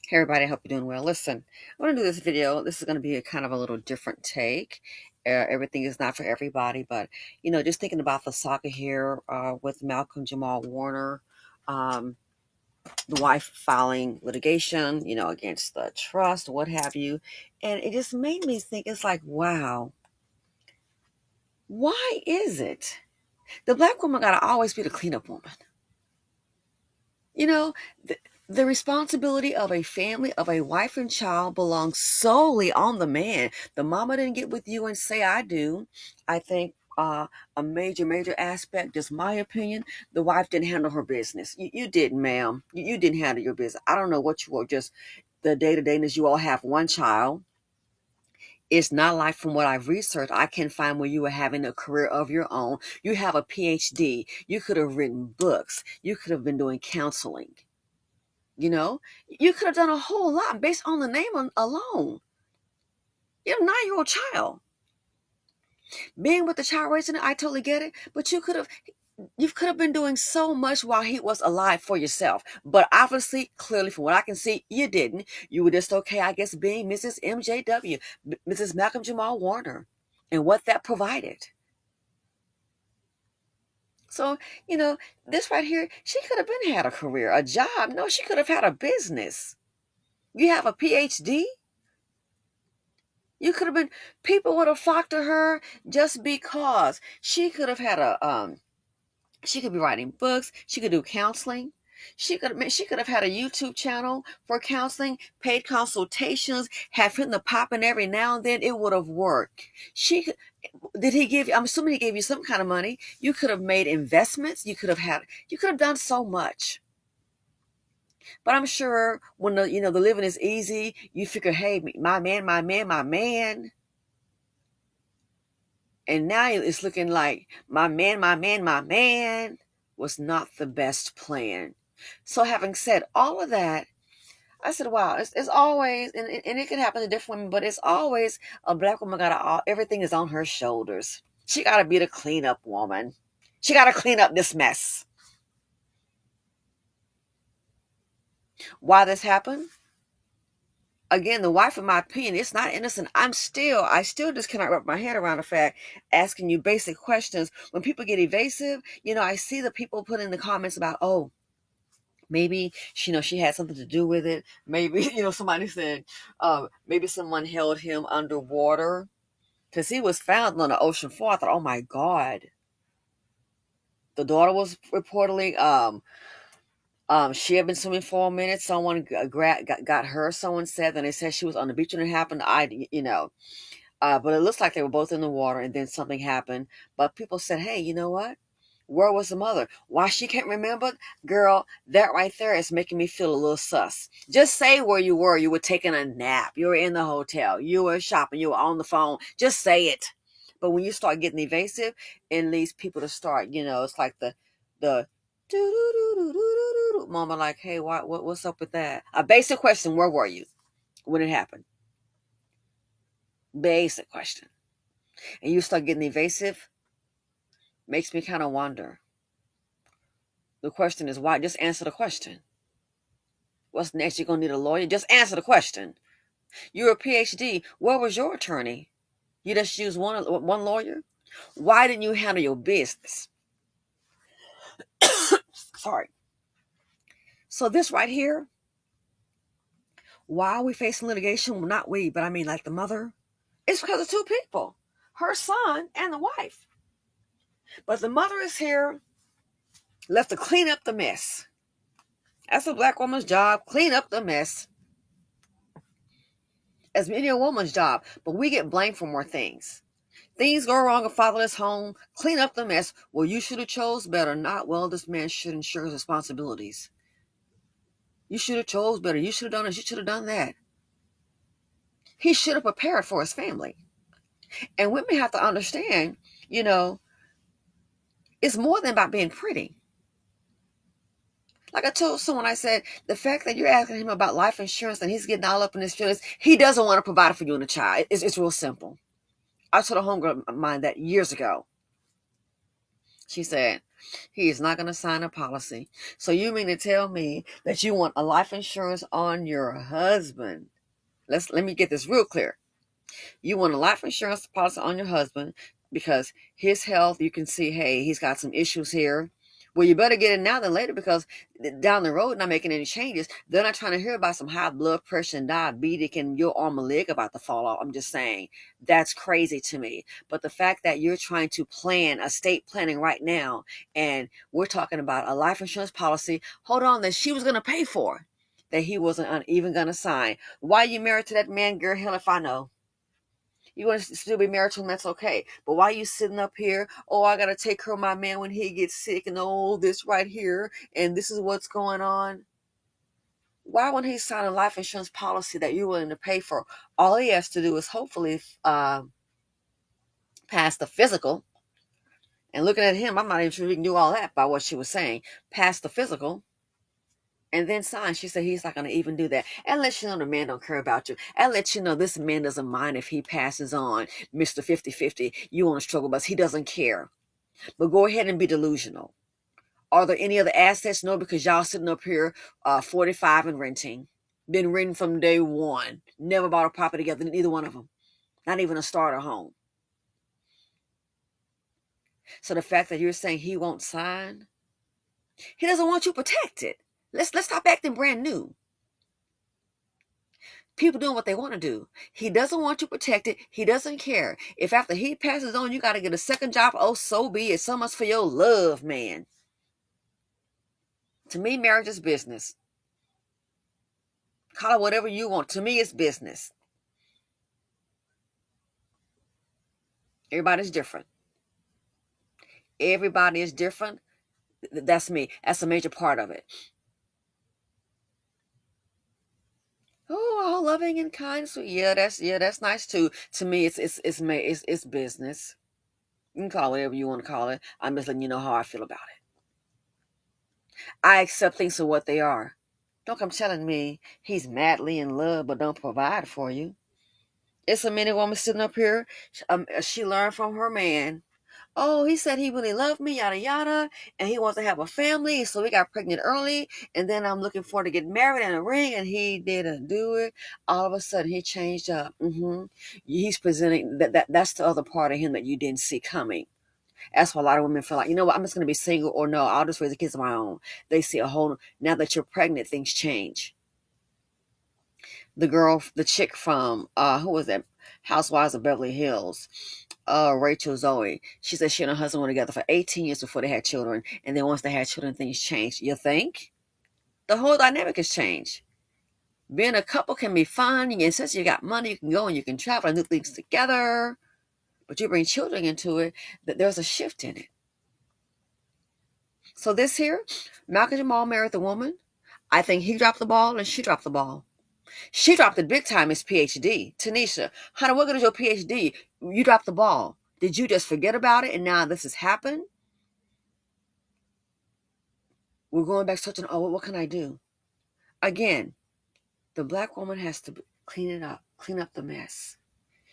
Hey everybody, I hope you're doing well. Listen, I'm going to do this video. This is going to be a kind of a little different take. Everything is not for everybody, but just thinking about the saga here with Malcolm Jamal Warner, um, the wife filing litigation, against the trust, what have you, and it just made me think. It's like, wow, why is it the black woman got to always be the cleanup woman? You know, the, the responsibility of a family, of a wife and child, belongs solely on the man. The mama didn't get with you and say, I do. I think a major aspect, just my opinion, the wife didn't handle her business. You didn't, ma'am. You didn't handle your business. I don't know what you were, just the day-to-dayness. You all have one child. It's not like, from what I've researched, I can find where you were having a career of your own. You have a PhD. You could have written books. You could have been doing counseling. You could have done a whole lot based on the name alone. You're a 9-year-old child. Being with the child raising it, I totally get it. But you could have been doing so much while he was alive for yourself. But obviously, clearly, from what I can see, you didn't. You were just okay, I guess, being Mrs. MJW, Mrs. Malcolm Jamal Warner, and what that provided. So, this right here, she could have been had a career, a job. No, she could have had a business. You have a PhD. You could have been, people would have flocked to her just because she could be writing books. She could do counseling. She could have had a YouTube channel for counseling, paid consultations, have him the popping every now and then. It would have worked. Did he give you, I'm assuming he gave you some kind of money. You could have made investments. You could have done so much. But I'm sure when the living is easy, you figure, hey, my man, my man, my man. And now it's looking like my man, my man, my man was not the best plan. So having said all of that, I said, wow, it's always, and it can happen to different women, but it's always a black woman everything is on her shoulders. She got to be the cleanup woman. She got to clean up this mess. Why this happened? Again, the wife, in my opinion, it's not innocent. I still just cannot wrap my head around the fact, asking you basic questions. When people get evasive, I see the people put in the comments about, oh, maybe she had something to do with it. Maybe, somebody said, maybe someone held him underwater because he was found on the ocean floor. I thought, oh my God. The daughter was reportedly, she had been swimming for a minute. Someone got her. Someone said, then they said she was on the beach when it happened. But it looks like they were both in the water, and then something happened. But people said, hey, you know what? Where was the mother? Why she can't remember? Girl, that right there is making me feel a little sus. Just say where you were. You were taking a nap. You were in the hotel. You were shopping. You were on the phone. Just say it. But when you start getting evasive, it leads people to start, it's like the mama, like, hey, what's up with that? A basic question, where were you when it happened? Basic question. And you start getting evasive, makes me kind of wonder. The question is why? Just answer the question. What's next? You're going to need a lawyer? Just answer the question. You're a PhD. Where was your attorney? You just used one lawyer? Why didn't you handle your business? Sorry. So this right here, why are we facing litigation? Well, not we, but I mean like the mother. It's because of two people, her son and the wife. But the mother is here, left to clean up the mess. That's a black woman's job, clean up the mess. As any a woman's job, but we get blamed for more things. Things go wrong in fatherless home, clean up the mess. Well, you should have chose better. Not, well, this man should ensure his responsibilities. You should have chose better. You should have done this. You should have done that. He should have prepared for his family. And women have to understand, it's more than about being pretty. Like I told someone, I said, the fact that you're asking him about life insurance and he's getting all up in his feelings, he doesn't want to provide it for you and a child. It's real simple. I told a homegirl of mine that years ago. She said, he is not going to sign a policy. So you mean to tell me that you want a life insurance on your husband? Let me get this real clear. You want a life insurance policy on your husband because his health, you can see, hey, he's got some issues here. Well, you better get it now than later, because down the road, not making any changes, they're not trying to hear about some high blood pressure and diabetic and your arm and leg about to fall off. I'm just saying, that's crazy to me. But the fact that you're trying to plan estate planning right now, and we're talking about a life insurance policy, hold on, that she was going to pay for, that he wasn't even going to sign. Why are you married to that man, girl? Hell if I know. You want to still be married to him, that's okay. But why are you sitting up here? Oh, I got to take care of my man when he gets sick, and oh, this right here, and this is what's going on. Why wouldn't he sign a life insurance policy that you're willing to pay for? All he has to do is hopefully pass the physical. And looking at him, I'm not even sure he can do all that by what she was saying. Pass the physical. And then sign. She said he's not going to even do that. And let you know the man don't care about you. And let you know this man doesn't mind if he passes on Mr. 50-50. You want to struggle bus. He doesn't care. But go ahead and be delusional. Are there any other assets? No, because y'all sitting up here 45 and renting. Been renting from day one. Never bought a property together, neither one of them. Not even a starter home. So the fact that you're saying he won't sign, he doesn't want you protected. Let's stop acting brand new. People doing what they want to do. He doesn't want you protected. He doesn't care. If after he passes on, you got to get a second job, oh, so be it. So much for your love, man. To me, marriage is business. Call it whatever you want. To me, it's business. Everybody's different. Everybody is different. That's me. That's a major part of it. Oh, all loving and kind. So that's nice too. To me, it's business. You can call it whatever you want to call it. I'm just letting you know how I feel about it. I accept things for what they are. Don't come telling me he's madly in love but don't provide for you. It's a minute woman sitting up here. She learned from her man. Oh, he said he really loved me, yada yada, and he wants to have a family, so we got pregnant early, and then I'm looking forward to getting married and a ring, and he didn't do it. All of a sudden, he changed up. He's presenting that's the other part of him that you didn't see coming. That's why a lot of women feel like, you know what, I'm just going to be single, or no, I'll just raise the kids on my own. They see a whole, now that you're pregnant, things change. The chick from, who was that? Housewives of Beverly Hills. Rachel Zoe. She said she and her husband were together for 18 years before they had children. And then once they had children, things changed. You think? The whole dynamic has changed. Being a couple can be fun. And since you got money, you can go and you can travel and do things together. But you bring children into it, that there's a shift in it. So this here, Malcolm Jamal married the woman. I think he dropped the ball and she dropped the ball. She dropped it big time, his PhD. Tenisah, honey, what good is your PhD? You dropped the ball. Did you just forget about it and now this has happened? We're going back searching, oh, what can I do? Again, the black woman has to clean it up, clean up the mess.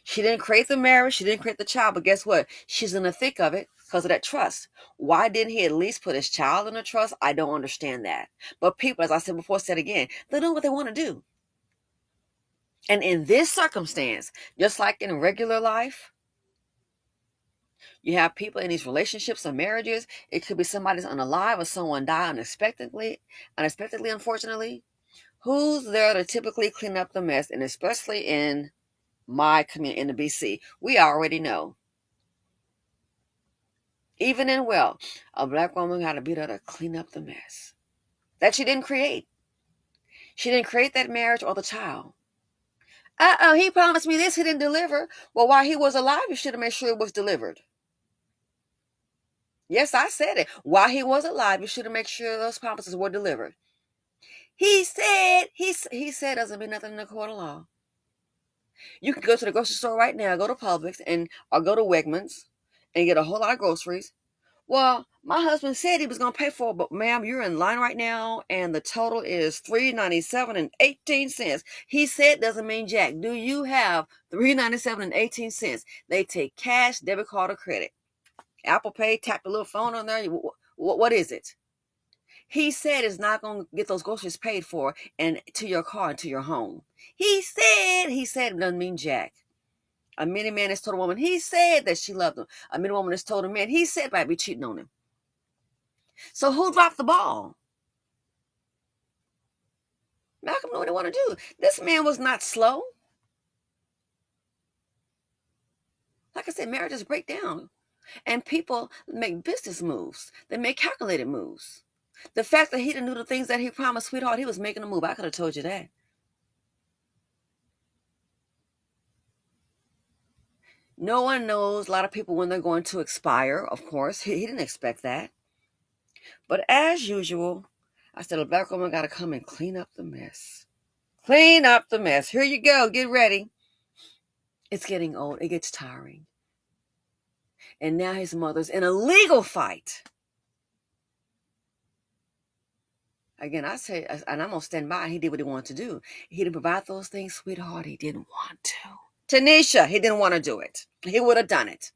She didn't create the marriage, she didn't create the child, but guess what? She's in the thick of it because of that trust. Why didn't he at least put his child in a trust? I don't understand that. But people, as I said before, said again, they're doing what they want to do. And in this circumstance, just like in regular life, you have people in these relationships or marriages. It could be somebody's unalive or someone died unexpectedly, unfortunately. Who's there to typically clean up the mess? And especially in my community, in the BC, we already know. Even in wealth, a black woman got to be there to clean up the mess that she didn't create. She didn't create that marriage or the child. He promised me this, he didn't deliver. Well, while he was alive, you should have made sure it was delivered. Yes, I said it. While he was alive, you should have made sure those promises were delivered. He said doesn't mean nothing in the court of law. You can go to the grocery store right now, go to Publix or go to Wegmans and get a whole lot of groceries. Well, my husband said he was going to pay for it, but ma'am, you're in line right now and the total is $3.97 and 18 cents. He said doesn't mean jack. Do you have $3.97 and 18 cents? They take cash, debit card, or credit. Apple Pay, tap the little phone on there. What is it? He said it's not going to get those groceries paid for and to your car and to your home. He said it doesn't mean jack. A many man has told a woman, he said that she loved him. A many woman has told a man, he said might be cheating on him. So who dropped the ball? Malcolm knew what he wanted to do. This man was not slow. Like I said, marriages break down. And people make business moves. They make calculated moves. The fact that he didn't do the things that he promised, sweetheart, he was making a move. I could have told you that. No one knows, a lot of people, when they're going to expire, of course. He didn't expect that. But as usual, I said, a black woman got to come and clean up the mess. Clean up the mess. Here you go. Get ready. It's getting old. It gets tiring. And now his mother's in a legal fight. Again, I say, and I'm going to stand by, he did what he wanted to do. He didn't provide those things, sweetheart. He didn't want to. Tenisah, he didn't want to do it. He would have done it.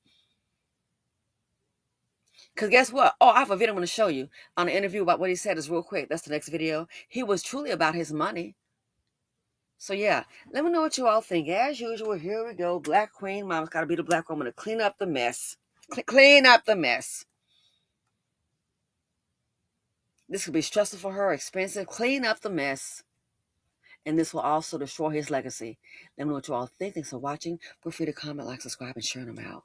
Because guess what? Oh, I have a video I'm going to show you on an interview about what he said. Is real quick. That's the next video. He was truly about his money. So yeah, let me know what you all think. As usual, here we go. Black Queen. Mama's got to be the black woman to clean up the mess. Clean up the mess. This could be stressful for her, expensive. Clean up the mess. And this will also destroy his legacy. Let me know what you all think. Thanks for watching. Feel free to comment, like, subscribe, and share them out.